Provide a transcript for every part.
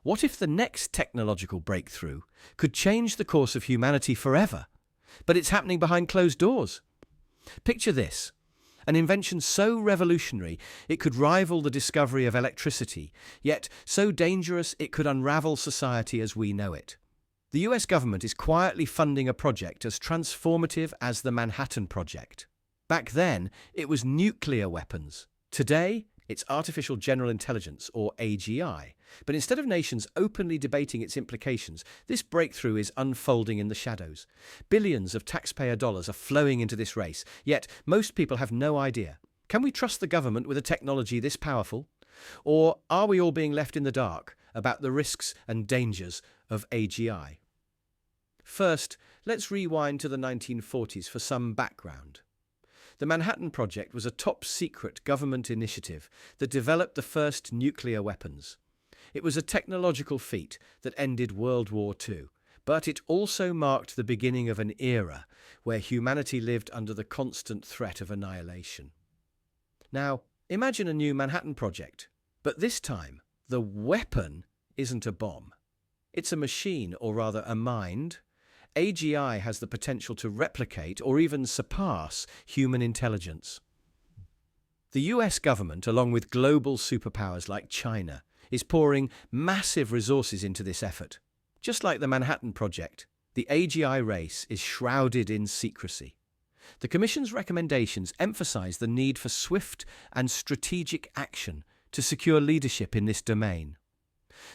What if the next technological breakthrough could change the course of humanity forever, but it's happening behind closed doors? Picture this. An invention so revolutionary it could rival the discovery of electricity, yet so dangerous it could unravel society as we know it. The US government is quietly funding a project as transformative as the Manhattan Project. Back then, it was nuclear weapons. Today, it's artificial general intelligence, or AGI. But instead of nations openly debating its implications, this breakthrough is unfolding in the shadows. Billions of taxpayer dollars are flowing into this race, yet most people have no idea. Can we trust the government with a technology this powerful? Or are we all being left in the dark about the risks and dangers of AGI? First, let's rewind to the 1940s for some background. The Manhattan Project was a top-secret government initiative that developed the first nuclear weapons. It was a technological feat that ended World War II, but it also marked the beginning of an era where humanity lived under the constant threat of annihilation. Now, imagine a new Manhattan Project, but this time, the weapon isn't a bomb. It's a machine, or rather a mind. AGI has the potential to replicate or even surpass human intelligence. The US government, along with global superpowers like China, is pouring massive resources into this effort. Just like the Manhattan Project, the AGI race is shrouded in secrecy. The Commission's recommendations emphasize the need for swift and strategic action to secure leadership in this domain.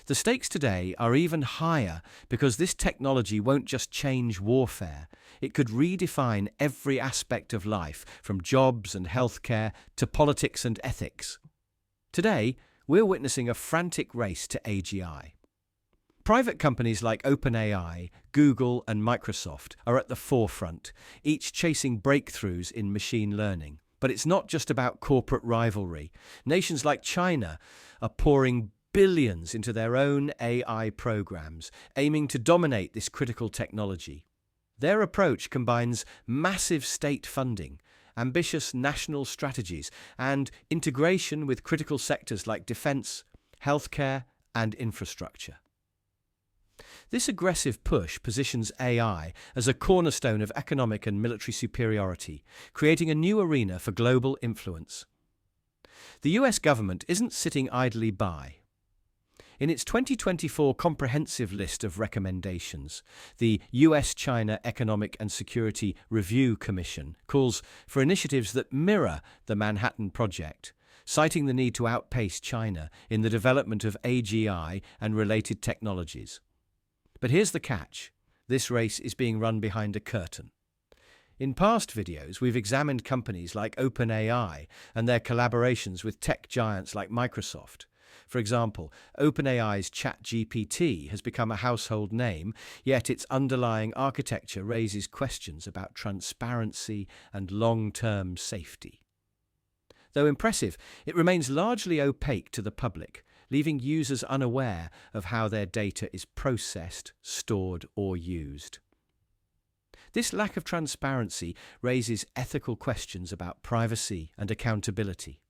The stakes today are even higher because this technology won't just change warfare, it could redefine every aspect of life, from jobs and healthcare to politics and ethics. Today, we're witnessing a frantic race to AGI. Private companies like OpenAI, Google, and Microsoft are at the forefront, each chasing breakthroughs in machine learning. But it's not just about corporate rivalry. Nations like China are pouring billions into their own AI programs, aiming to dominate this critical technology. Their approach combines massive state funding, ambitious national strategies, and integration with critical sectors like defense, healthcare, and infrastructure. This aggressive push positions AI as a cornerstone of economic and military superiority, creating a new arena for global influence. The US government isn't sitting idly by. In its 2024 comprehensive list of recommendations, the US-China Economic and Security Review Commission calls for initiatives that mirror the Manhattan Project, citing the need to outpace China in the development of AGI and related technologies. But here's the catch. This race is being run behind a curtain. In past videos, we've examined companies like OpenAI and their collaborations with tech giants like Microsoft. For example, OpenAI's ChatGPT has become a household name, yet its underlying architecture raises questions about transparency and long-term safety. Though impressive, it remains largely opaque to the public, leaving users unaware of how their data is processed, stored, or used. This lack of transparency raises ethical questions about privacy and accountability.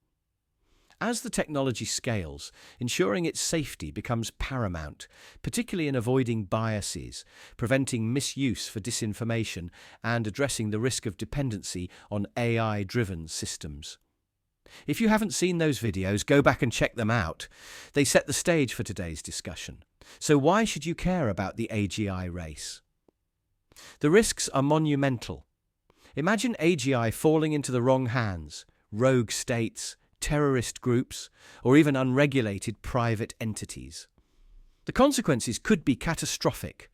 As the technology scales, ensuring its safety becomes paramount, particularly in avoiding biases, preventing misuse for disinformation, and addressing the risk of dependency on AI-driven systems. If you haven't seen those videos, go back and check them out. They set the stage for today's discussion. So why should you care about the AGI race? The risks are monumental. Imagine AGI falling into the wrong hands, rogue states, terrorist groups, or even unregulated private entities. The consequences could be catastrophic.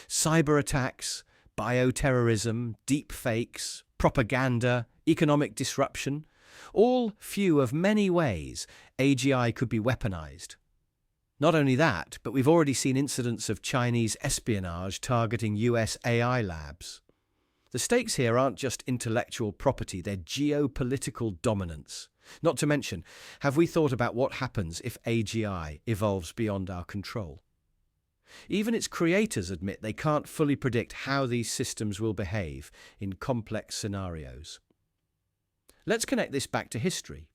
Cyber attacks, bioterrorism, deepfakes, propaganda, economic disruption, all few of many ways AGI could be weaponized. Not only that, but we've already seen incidents of Chinese espionage targeting US AI labs. The stakes here aren't just intellectual property, they're geopolitical dominance. Not to mention, have we thought about what happens if AGI evolves beyond our control? Even its creators admit they can't fully predict how these systems will behave in complex scenarios. Let's connect this back to history.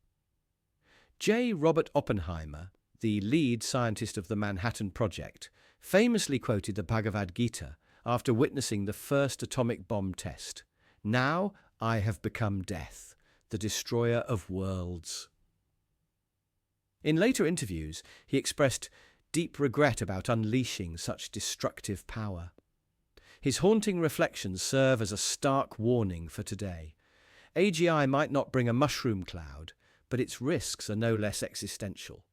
J. Robert Oppenheimer, the lead scientist of the Manhattan Project, famously quoted the Bhagavad Gita after witnessing the first atomic bomb test. "Now I have become death, the destroyer of worlds." In later interviews, he expressed deep regret about unleashing such destructive power. His haunting reflections serve as a stark warning for today. AGI might not bring a mushroom cloud, but its risks are no less existential.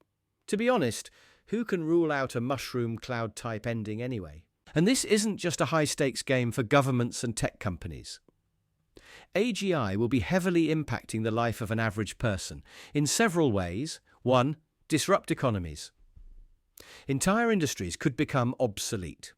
To be honest, who can rule out a mushroom cloud type ending anyway? And this isn't just a high-stakes game for governments and tech companies. AGI will be heavily impacting the life of an average person in several ways. 1. Disrupt economies. Entire industries could become obsolete.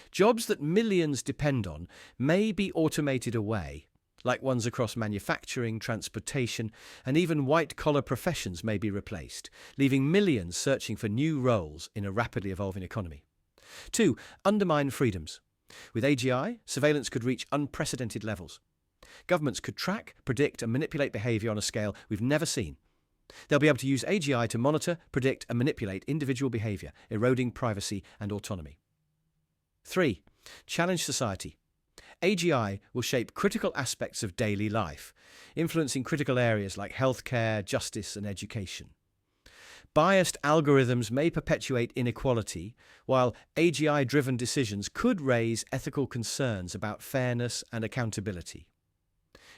Jobs that millions depend on may be automated away, like ones across manufacturing, transportation, and even white-collar professions may be replaced, leaving millions searching for new roles in a rapidly evolving economy. 2. Undermine freedoms. With AGI, surveillance could reach unprecedented levels. Governments could track, predict, and manipulate behavior on a scale we've never seen. They'll be able to use AGI to monitor, predict, and manipulate individual behavior, eroding privacy and autonomy. 3. Challenge society. AGI will shape critical aspects of daily life, influencing critical areas like healthcare, justice, and education. Biased algorithms may perpetuate inequality, while AGI-driven decisions could raise ethical concerns about fairness and accountability.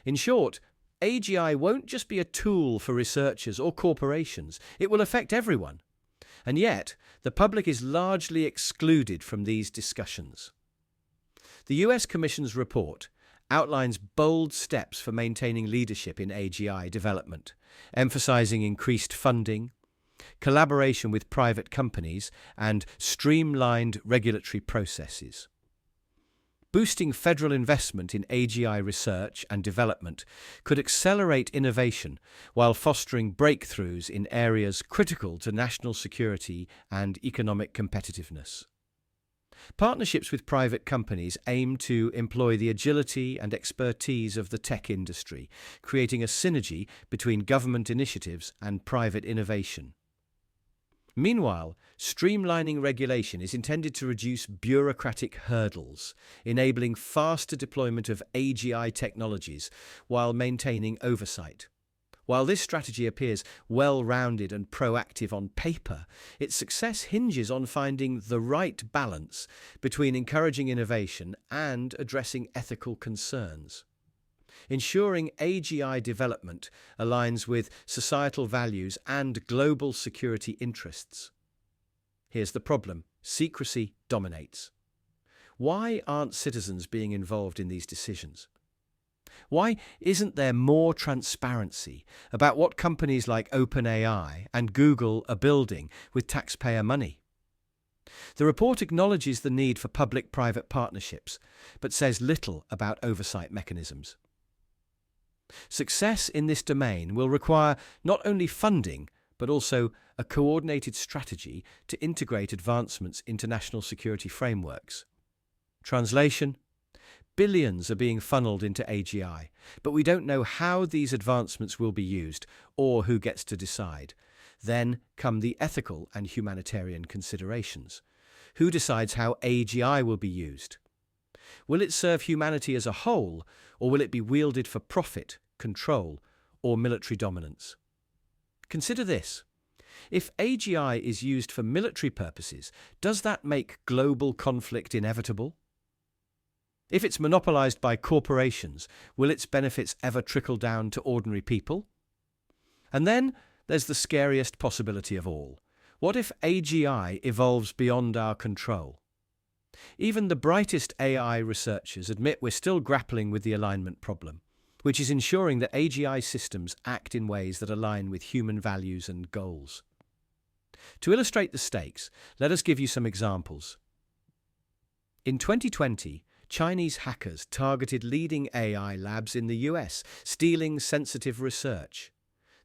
In short, AGI won't just be a tool for researchers or corporations, it will affect everyone. And yet, the public is largely excluded from these discussions. The US Commission's report outlines bold steps for maintaining leadership in AGI development, emphasizing increased funding, collaboration with private companies, and streamlined regulatory processes. Boosting federal investment in AGI research and development could accelerate innovation while fostering breakthroughs in areas critical to national security and economic competitiveness. Partnerships with private companies aim to employ the agility and expertise of the tech industry, creating a synergy between government initiatives and private innovation. Meanwhile, streamlining regulation is intended to reduce bureaucratic hurdles, enabling faster deployment of AGI technologies while maintaining oversight. While this strategy appears well-rounded and proactive on paper, its success hinges on finding the right balance between encouraging innovation and addressing ethical concerns. Ensuring AGI development aligns with societal values and global security interests. Here's the problem: secrecy dominates. Why aren't citizens being involved in these decisions? Why isn't there more transparency about what companies like OpenAI and Google are building with taxpayer money? The report acknowledges the need for public-private partnerships, but says little about oversight mechanisms. Success in this domain will require not only funding, but also a coordinated strategy to integrate advancements into national security frameworks. Translation: billions are being funneled into AGI, but we don't know how these advancements will be used or who gets to decide. Then come the ethical and humanitarian considerations. Who decides how AGI will be used? Will it serve humanity as a whole, or will it be wielded for profit, control, or military dominance? Consider this. If AGI is used for military purposes, does that make global conflict inevitable? If it's monopolized by corporations, will its benefits ever trickle down to ordinary people? And then there's the scariest possibility of all. What if AGI evolves beyond our control? Even the brightest AI researchers admit we're still grappling with the alignment problem, which is ensuring that AGI systems act in ways that align with human values and goals. To illustrate the stakes, let us give you some examples. In 2020, Chinese hackers targeted leading AI labs in the US, stealing sensitive research.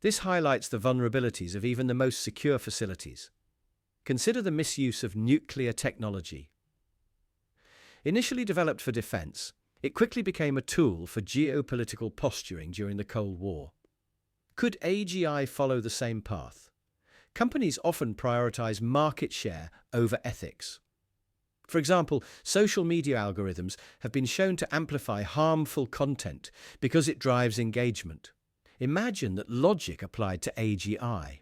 This highlights the vulnerabilities of even the most secure facilities. Consider the misuse of nuclear technology. Initially developed for defense, it quickly became a tool for geopolitical posturing during the Cold War. Could AGI follow the same path? companies often prioritize market share over ethics. For example, social media algorithms have been shown to amplify harmful content because it drives engagement. Imagine that logic applied to AGI.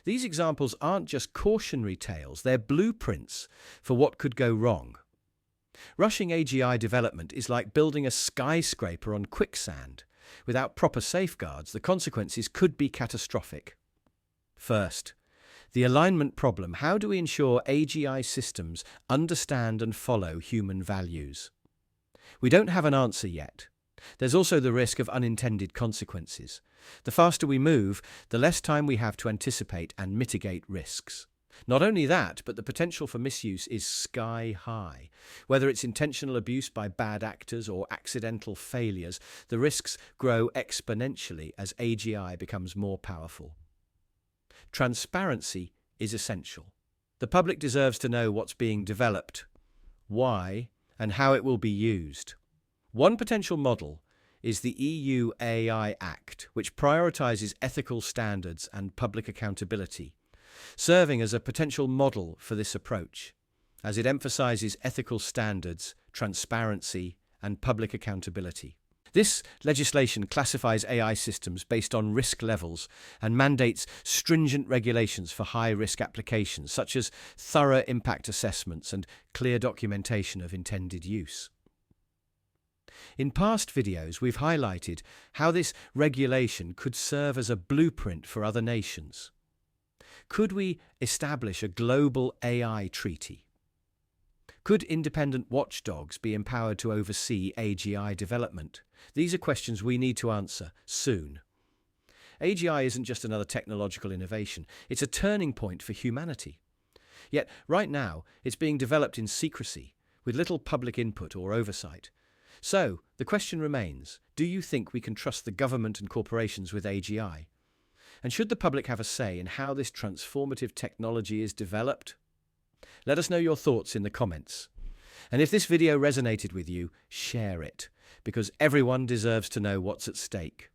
These examples aren't just cautionary tales, they're blueprints for what could go wrong. Rushing AGI development is like building a skyscraper on quicksand. Without proper safeguards, the consequences could be catastrophic. First, the alignment problem. How do we ensure AGI systems understand and follow human values? We don't have an answer yet. There's also the risk of unintended consequences. The faster we move, the less time we have to anticipate and mitigate risks. Not only that, but the potential for misuse is sky high. Whether it's intentional abuse by bad actors or accidental failures, the risks grow exponentially as AGI becomes more powerful. Transparency is essential. The public deserves to know what's being developed, why, and how it will be used. One potential model is the EU AI Act, which prioritizes ethical standards and public accountability, serving as a potential model for this approach, as it emphasizes ethical standards, transparency, and public accountability. This legislation classifies AI systems based on risk levels and mandates stringent regulations for high-risk applications, such as thorough impact assessments and clear documentation of intended use. In past videos, we've highlighted how this regulation could serve as a blueprint for other nations. Could we establish a global AI treaty? Could independent watchdogs be empowered to oversee AGI development? These are questions we need to answer soon. AGI isn't just another technological innovation, it's a turning point for humanity. Yet, right now, it's being developed in secrecy, with little public input or oversight. So, the question remains, do you think we can trust the government and corporations with AGI? And should the public have a say in how this transformative technology is developed? Let us know your thoughts in the comments. And if this video resonated with you, share it, because everyone deserves to know what's at stake.